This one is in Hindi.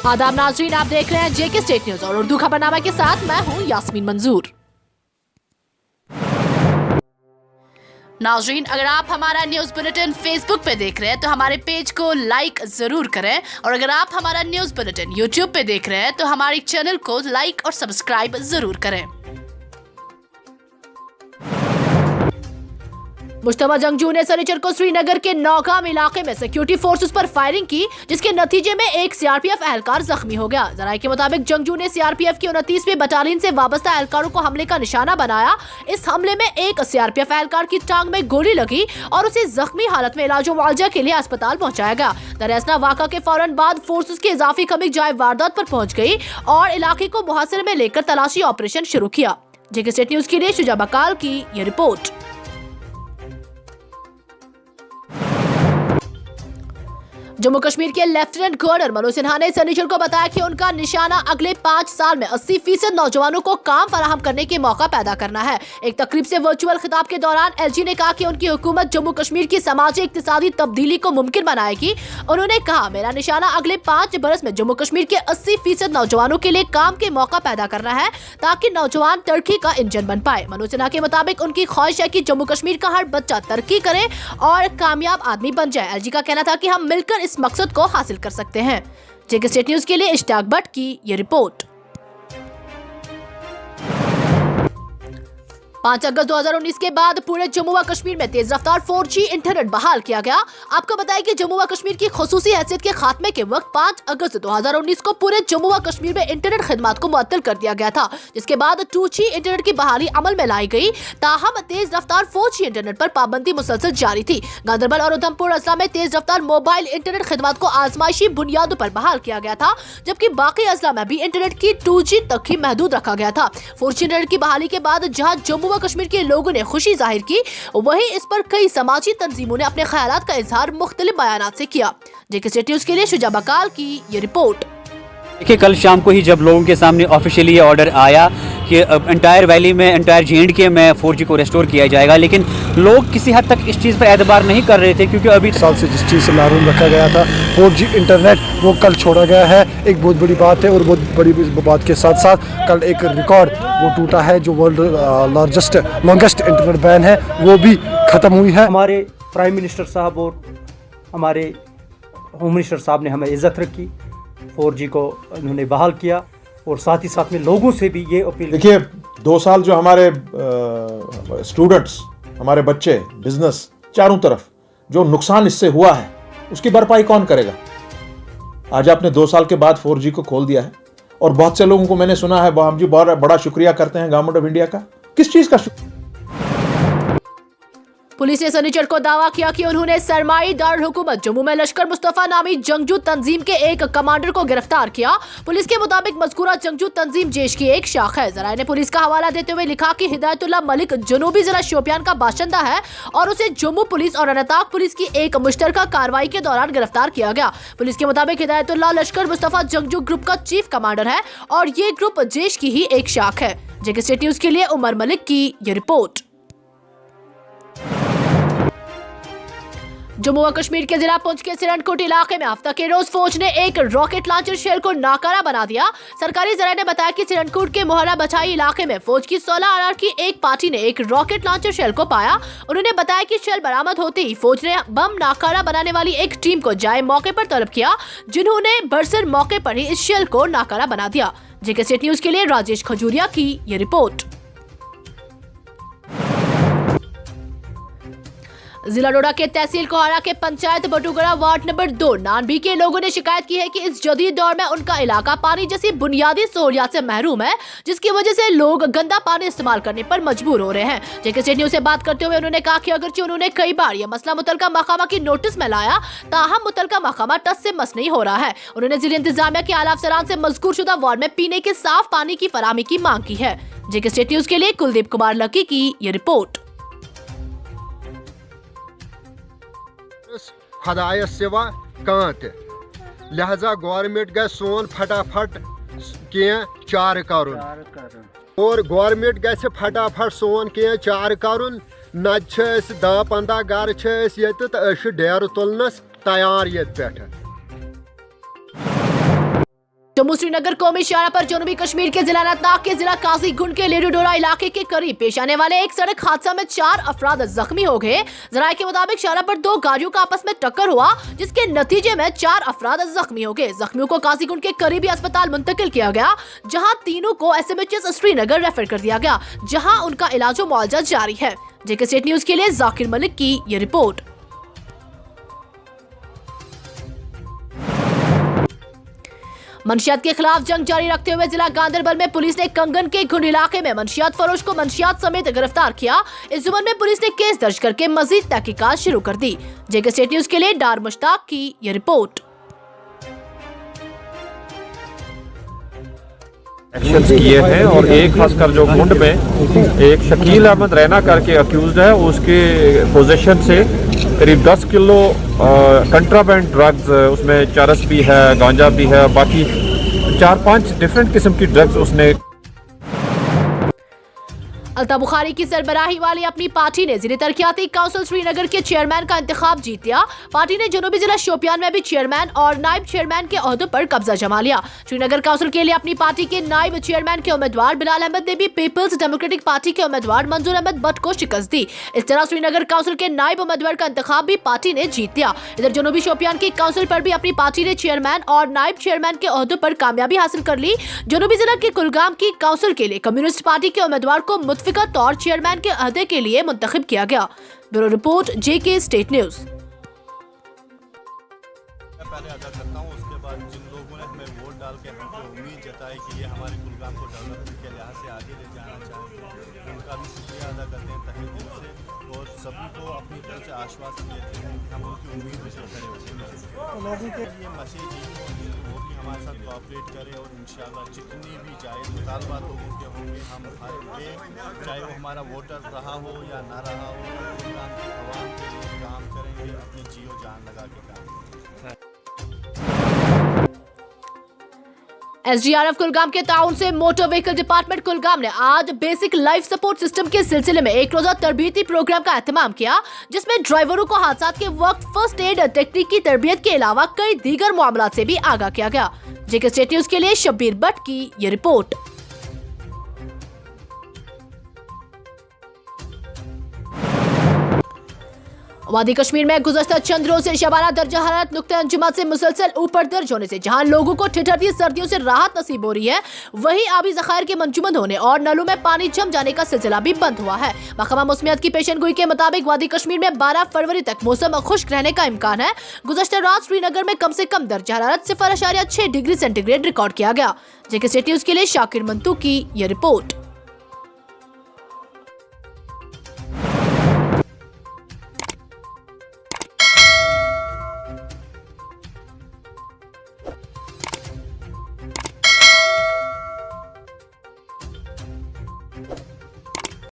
आदाब नाज़रीन, आप देख रहे हैं जेके स्टेट न्यूज और उर्दू खबरनामा के साथ मैं हूं यास्मीन मंजूर। नाज़रीन, अगर आप हमारा न्यूज बुलेटिन फेसबुक पे देख रहे हैं तो हमारे पेज को लाइक जरूर करें, और अगर आप हमारा न्यूज बुलेटिन यूट्यूब पे देख रहे हैं तो हमारे चैनल को लाइक और सब्सक्राइब जरूर करें। मुश्तबा जंगजू ने शनिचर को श्रीनगर के नौगाम इलाके में सिक्योरिटी फोर्सेस पर फायरिंग की, जिसके नतीजे में एक सीआरपीएफ एहलकार जख्मी हो गया। जराये के मुताबिक जंगजू ने सीआरपीएफ की 29वीं बटालियन से वाबस्ता एहलकारों को हमले का निशाना बनाया। इस हमले में एक सीआरपीएफ एहलकार की टांग में गोली लगी और उसे जख्मी हालत में इलाज मुआवजा के लिए अस्पताल पहुंचाया गया। दरअसल वाक़ा के फौरन बाद फोर्सेस की इजाफी कमी जाए वारदात पर पहुंच गई और इलाके को मुहासरे में लेकर तलाशी ऑपरेशन शुरू किया। जेके स्टेट न्यूज के लिए शुजा बकाल की ये रिपोर्ट। जम्मू कश्मीर के लेफ्टिनेंट गवर्नर मनोज सिन्हा ने शनिचर को बताया कि उनका निशाना अगले 5 साल में 80% नौजवानों को काम फराहम करने के मौका पैदा करना है। एक तकरीब से वर्चुअल खिताब के दौरान एलजी ने कहा कि उनकी हुकूमत जम्मू कश्मीर की समाजी इक्तिसादी तब्दीली को मुमकिन बनाएगी। उन्होंने कहा, मेरा निशाना अगले 5 बरस में जम्मू कश्मीर के 80% नौजवानों के लिए काम के मौका पैदा करना है, ताकि नौजवान तरक्की का इंजन बन पाए। मनोज सिन्हा के मुताबिक उनकी ख्वाहिश है कि जम्मू कश्मीर का हर बच्चा तरक्की करे और कामयाब आदमी बन जाए। एलजी का कहना था कि हम मिलकर इस मकसद को हासिल कर सकते हैं। जेके स्टेट न्यूज के लिए इश्ताक भट्ट की ये रिपोर्ट। 5 अगस्त 2019 के बाद पूरे जम्मू व कश्मीर में तेज रफ्तार 4G इंटरनेट बहाल किया गया। आपको बताया कि जम्मू व कश्मीर की खुसूसी हैसियत के खात्मे के वक्त 5 अगस्त 2019 को पूरे जम्मू व कश्मीर में इंटरनेट खिदमत को मुअत्तल कर दिया गया था, जिसके बाद 2G इंटरनेट की बहाली अमल में लाई गई। ताहम तेज रफ्तार 4G इंटरनेट पर पाबंदी मुसलसल जारी थी। गांधरबल और उधमपुर अजला में तेज रफ्तार मोबाइल इंटरनेट खिदमत को आजमाइशी बुनियादों पर बहाल किया गया था, जबकि बाकी अजला में भी इंटरनेट की 2G तक ही महदूद रखा गया था। 4G इंटरनेट की बहाली के बाद जहाँ जम्मू कश्मीर के लोगों ने खुशी जाहिर की, वहीं इस पर कई समाजी तंजीमों ने अपने ख्यालात का इजहार मुख्तलिफ बयानात से किया। जेके स्टेट न्यूज के लिए शुजा बकाल की ये रिपोर्ट। देखिए, कल शाम को ही जब लोगों के सामने ऑफिशियली ये ऑर्डर आया कि एंटायर वैली में, एंटायर J&K में 4G को रेस्टोर किया जाएगा, लेकिन लोग किसी हद तक इस चीज़ पर एतबार नहीं कर रहे थे, क्योंकि अभी साल से जिस चीज़ से महरूम रखा गया था 4G इंटरनेट, वो कल छोड़ा गया है। एक बहुत बड़ी बात है, और बहुत बड़ी बात के साथ साथ कल एक रिकॉर्ड वो टूटा है, जो वर्ल्ड लॉन्गेस्ट इंटरनेट बैन है वो भी ख़त्म हुई है। हमारे प्राइम मिनिस्टर साहब और हमारे होम मिनिस्टर साहब ने हमें इज़्ज़त रखी, 4G को उन्होंने बहाल किया, और साथ ही साथ में लोगों से भी ये अपील। देखिए, 2 साल जो हमारे स्टूडेंट्स, हमारे बच्चे, बिजनेस, चारों तरफ जो नुकसान इससे हुआ है, उसकी भरपाई कौन करेगा? आज आपने 2 साल के बाद 4G को खोल दिया है, और बहुत से लोगों को मैंने सुना है, हम जी बहुत बड़ा शुक्रिया करते हैं गवर्नमेंट ऑफ इंडिया का। किस चीज का शुक्रिया? पुलिस ने शनिचर को दावा किया कि उन्होंने सरमाई दारुल हुकूमत जम्मू में लश्कर मुस्तफा नामी जंगजू तंजीम के एक कमांडर को गिरफ्तार किया। पुलिस के मुताबिक मज़कूरा जंगजू तंजीम जैश की एक शाख है। जराये ने पुलिस का हवाला देते हुए लिखा कि हिदायतुल्लाह मलिक जनूबी जिला शोपियान का बाशिंदा है और उसे जम्मू पुलिस और अनंतनाग पुलिस की एक मुश्तरका कार्रवाई के दौरान गिरफ्तार किया गया। पुलिस के मुताबिक हिदायतुल्लाह लश्कर मुस्तफा जंगजू ग्रुप का चीफ कमांडर है और ये ग्रुप जैश की ही एक शाख है। जेके स्टेट न्यूज के लिए उमर मलिक की ये रिपोर्ट। जम्मू व कश्मीर के जिला पुंछ के सिरनकोट इलाके में हफ्ता के रोज फौज ने एक रॉकेट लॉन्चर शेल को नाकारा बना दिया। सरकारी जराये ने बताया कि सिरनकोट के मोहरा बछाई इलाके में फौज की 16 RR की एक पार्टी ने एक रॉकेट लॉन्चर शेल को पाया। उन्होंने बताया कि शेल बरामद होते ही फौज ने बम नाकारा बनाने वाली एक टीम को जाए मौके पर तलब किया, जिन्होंने बरसर मौके पर ही इस शेल को नाकारा बना दिया। जेके स्टेट न्यूज के लिए राजेश खजूरिया की ये रिपोर्ट। जिला डोडा के तहसील कोहाड़ा के पंचायत बटुगड़ा वार्ड नंबर 2 नानबी के लोगों ने शिकायत की है कि इस जदीद दौर में उनका इलाका पानी जैसी बुनियादी सहूलियात से महरूम है, जिसकी वजह से लोग गंदा पानी इस्तेमाल करने पर मजबूर हो रहे हैं। जेके स्टेट न्यूज से बात करते हुए उन्होंने कहा कि अगरचे उन्होंने कई बार यह मसला मुतलका महकमा की नोटिस में लाया, ताहम मुतलका महकमा टस से मस नहीं हो रहा है। उन्होंने जिला इंतजामिया के आला अफसरान से मजकूर शुदा वार्ड में पीने के साफ पानी की फराहमी की मांग की है। जेके स्टेट न्यूज के लिए कुलदीप कुमार लकी की ये रिपोर्ट। खुदायस सिवा कांत, लिहाजा गवर्नमेंट गए सोन फटाफट कह चार करुन, और गवर्नमेंट गए फटाफट सोन कह चार करुन, नत 10-15 गर ये डेर तुलनस तैयार ये पे। जम्मू श्रीनगर कौमी शाहरा पर जनूबी कश्मीर के जिला अनंतनाग के जिला काजीगुंड के लेडूडोरा इलाके के करीब पेश आने वाले एक सड़क हादसा में 4 अफराद जख्मी हो गए। जराये के मुताबिक शाहरा पर 2 गाड़ियों का आपस में टक्कर हुआ, जिसके नतीजे में 4 अफराद जख्मी हो गए। जख्मियों को काजीगुंड के करीबी अस्पताल मुंतकिल किया गया, जहां तीनों को SMHS श्रीनगर रेफर कर दिया गया, जहां उनका इलाज व मुआवजा जारी है। जेके स्टेट न्यूज के लिए जाकिर मलिक की ये रिपोर्ट। मंशियात के खिलाफ जंग जारी रखते हुए जिला गांधरबल में पुलिस ने कंगन के घुंड इलाके में मंशियात फरोश को मंशियात समेत गिरफ्तार किया। इस जुम्मन में पुलिस ने केस दर्ज करके मजीद तहकीकात शुरू कर दी। जेके स्टेट न्यूज के लिए डार मुश्ताक की ये रिपोर्ट। एक्शंस किए हैं और एक खासकर जो घुंड में एक शकील अहमद रैना करके अक्यूज्ड है, उसके पोजीशन से करीब 10 किलो कंट्राबैंड ड्रग्स, उसमें चरस भी है, गांजा भी है, बाकी 4-5 डिफरेंट किस्म की ड्रग्स उसने। अल्ताफ बुखारी की सरबराही वाली अपनी पार्टी ने जिले तरक्याती काउंसिल श्रीनगर के चेयरमैन का इंतखाब जीत लिया। पार्टी ने जनूबी जिला शोपियान में भी चेयरमैन और नायब चेयरमैन के ओहदों पर कब्जा जमा लिया। श्रीनगर काउंसिल के लिए अपनी पार्टी के नायब चेयरमैन के उम्मीदवार बिलाल अहमद ने भी पीपल्स डेमोक्रेटिक पार्टी के उम्मीदवार मंजूर अहमद भट्ट को शिकस्त दी। इस तरह श्रीनगर काउंसिल के नायब उम्मीदवार का इंतखाब भी पार्टी ने जीत लिया। इधर जनूबी शोपियान की काउंसिल पर भी अपनी पार्टी ने चेयरमैन और नायब चेयरमैन के ओहदों पर कामयाबी हासिल कर ली। जनूबी जिला के कुलगाम की काउंसिल के लिए कम्युनिस्ट पार्टी के उम्मीदवार को मुतफिका तौर चेयरमैन के अहदे के लिए मुंतखब किया गया। ब्यूरो रिपोर्ट जेके स्टेट न्यूज। पहले अदा करता हूँ, उसके बाद जिन लोगों ने हमें वोट डाल के हमको उम्मीद जताई कि ये हमारे कुलगाम को डेवलपमेंट के लिहाज से आगे ले जाना चाहते हैं, उनका भी शुक्रिया अदा करते हैं तहे दिल से, और सभी को अपनी तरफ से आश्वासन देते हैं कि हम उनकी उम्मीद में से खड़े होते हैं। लोगों के ये मैसेज वो भी हमारे साथ कोऑपरेट करें और इंशाल्लाह जितनी भी जायज़ मुतालबात लोगों के होंगे हम हर एक, चाहे वो हमारा वोटर रहा हो या ना रहा हो, कुलगाम की आवाम के लिए काम करेंगे, अपनी जियो जान लगा के काम करेंगे। SDRF कुलगाम के ताउन से मोटर व्हीकल डिपार्टमेंट कुलगाम ने आज बेसिक लाइफ सपोर्ट सिस्टम के सिलसिले में एक रोजा तरबियती प्रोग्राम का एहतमाम किया, जिसमें ड्राइवरों को हादसा के वक्त फर्स्ट एड टेक्निक की तरबियत के अलावा कई दीगर मामलात से भी आगाह किया गया। जेके स्टेट न्यूज के लिए शब्बीर भट्ट की ये रिपोर्ट। वादी कश्मीर में गुज़श्ता चंद रोज से शबाना दर्जा हरारत नुक्ते अंजुमत से मुसलसल ऊपर दर्ज होने से जहां लोगों को ठिठुरती सर्दियों से राहत नसीब हो रही है, वहीं आबी ज़खायर के मंजूमंद होने और नलों में पानी जम जाने का सिलसिला भी बंद हुआ है। महकमा मौसमियात की पेशनगोई के मुताबिक वादी कश्मीर में 12 फरवरी तक मौसम खुश्क रहने का इम्कान है। गुज़श्ता रात श्रीनगर में कम से कम दर्जा हरारत 0.6 डिग्री सेंटीग्रेड रिकॉर्ड किया गया। जेके स्टेट न्यूज के लिए शाकिर मंतू की ये रिपोर्ट।